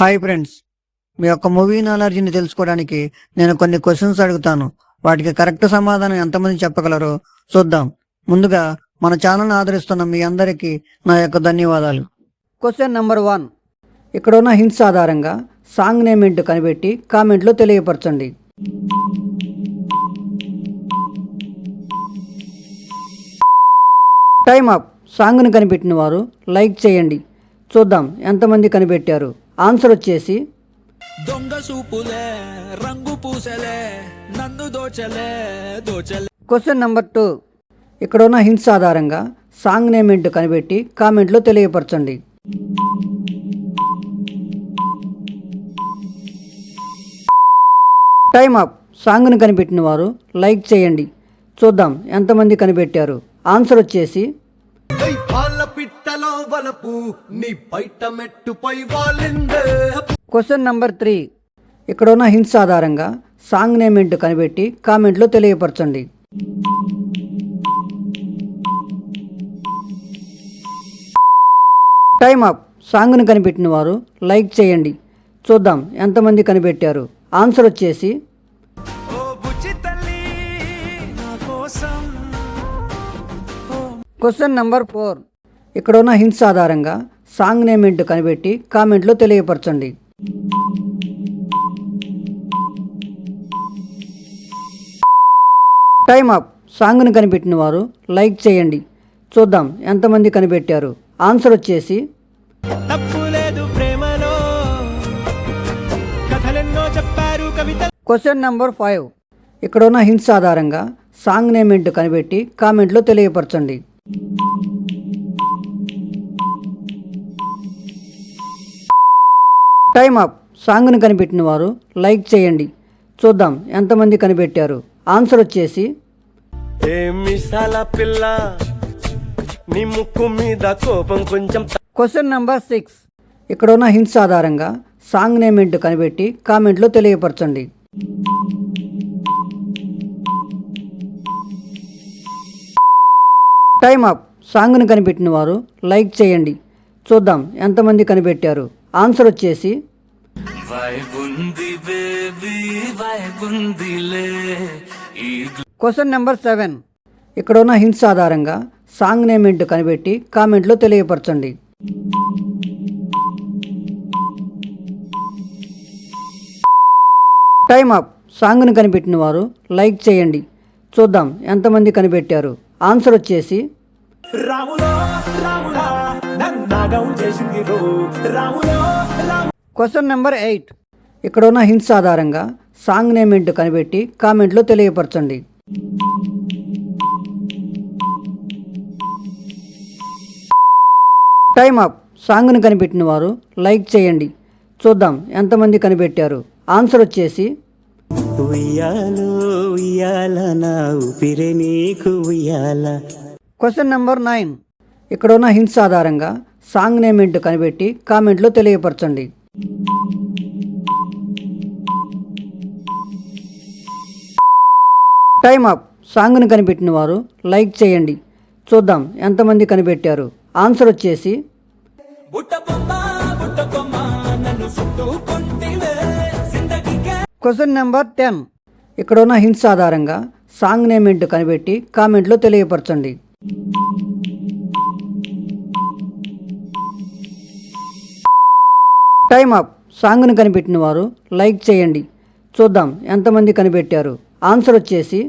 Hi friends, మీ యొక్క movie నాలెడ్జ్ని తెలుసుకోవడానికి నేను కొన్ని క్వశ్చన్స్ అడుగుతాను. వాటికి కరెక్ట్ సమాధానం ఎంతమంది చెప్పగలరో చూద్దాం. ముందుగా మన ఛానల్ని ఆదరిస్తున్న మీ అందరికీ నా యొక్క ధన్యవాదాలు. Question number 1. ఇక్కడ ఉన్న హింట్స్ ఆధారంగా సాంగ్ నేమ్ ఏంటో కనిపెట్టి కామెంట్లో తెలియపరచండి. Time up. సాంగ్ను కనిపెట్టిన వారు లైక్ చేయండి. చూద్దాం ఎంతమంది కనిపెట్టారు. ఆన్సర్ వచ్చేసి దొంగ సూపులే రంగు పూసలే నన్ను దోచలే దోచలే. Question number 2. ఇక్కడ ఉన్న హింట్స్ ఆధారంగా సాంగ్ నేమ్ ఏంటో కనిపెట్టి కామెంట్లో తెలియపరచండి. Time up. సాంగ్ను కనిపెట్టిన వారు లైక్ చేయండి. చూద్దాం ఎంతమంది కనిపెట్టారు. ఆన్సర్ వచ్చేసి క్వశ్చన్ నెంబర్ 3. ఇక్కడ ఉన్న హింట్స్ ఆధారంగా సాంగ్ నేమ్ ఏంటో కనిపెట్టి కామెంట్లో తెలియపరచండి. Time up. సాంగ్ను కనిపెట్టిన వారు లైక్ చేయండి. చూద్దాం ఎంతమంది కనిపెట్టారు. ఆన్సర్ వచ్చేసి క్వశ్చన్ నెంబర్ 4. ఇక్కడ ఉన్న హింట్స్ ఆధారంగా సాంగ్ నేమ్ ఏంటో కనిపెట్టి కామెంట్లో తెలియపరచండి. Time up. సాంగ్ను కనిపెట్టిన వారు లైక్ చేయండి. చూద్దాం ఎంతమంది కనిపెట్టారు. ఆన్సర్ వచ్చేసి క్వశ్చన్ నెంబర్ 5. ఇక్కడ ఉన్న హింట్స్ ఆధారంగా సాంగ్ నేమ్ ఏంటో కనిపెట్టి కామెంట్లో తెలియపరచండి. Time up. సాంగ్ను కనిపెట్టిన వారు లైక్ చేయండి. చూద్దాం ఎంతమంది కనిపెట్టారు. ఆన్సర్ వచ్చేసి క్వశ్చన్ నెంబర్ 6. ఇక్కడ ఉన్న హింట్స్ ఆధారంగా సాంగ్ నేమ్ ఏంటో కనిపెట్టి కామెంట్లో తెలియపరచండి. Time up. సాంగ్ను కనిపెట్టిన వారు లైక్ చేయండి. చూద్దాం ఎంతమంది కనిపెట్టారు. ఆన్సర్ వచ్చేసి క్వశ్చన్ నెంబర్ 7. ఇక్కడ ఉన్న హింట్స్ ఆధారంగా సాంగ్ నేమ్ ఏంటో కనిపెట్టి కామెంట్లో తెలియపరచండి. Time up. సాంగ్ను కనిపెట్టిన వారు లైక్ చేయండి. చూద్దాం ఎంతమంది కనిపెట్టారు. ఆన్సర్ వచ్చేసి క్వశ్చన్ నెంబర్ 8. ఇక్కడ ఉన్న హింట్స్ ఆధారంగా సాంగ్ నేమ్ ఏంటో కనిపెట్టి కామెంట్లో తెలియపరచండి. Time up. సాంగ్ను కనిపెట్టిన వారు లైక్ చేయండి. చూద్దాం ఎంతమంది కనిపెట్టారు. ఆన్సర్ వచ్చేసి క్వశ్చన్ నెంబర్ 9. ఇక్కడ ఉన్న హింట్స్ ఆధారంగా సాంగ్ నేమ్ ఏంటో కనిపెట్టి కామెంట్లో తెలియపరచండి. Time up. సాంగ్ను కనిపెట్టిన వారు లైక్ చేయండి. చూద్దాం ఎంతమంది కనిపెట్టారు. ఆన్సర్ వచ్చేసి క్వశ్చన్ నెంబర్ 10. ఇక్కడ ఉన్న హింట్స్ ఆధారంగా సాంగ్ నేమ్ ఏంటో కనిపెట్టి కామెంట్లో తెలియపరచండి. Time up. సాంగ్ను కనిపెట్టిన వారు లైక్ చేయండి. చూద్దాం ఎంతమంది కనిపెట్టారు. ఆన్సర్ వచ్చేసి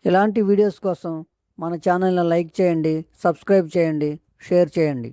ఇలాంటి వీడియోస్ కోసం మన ఛానల్ని లైక్ చేయండి, సబ్స్క్రైబ్ చేయండి, షేర్ చేయండి.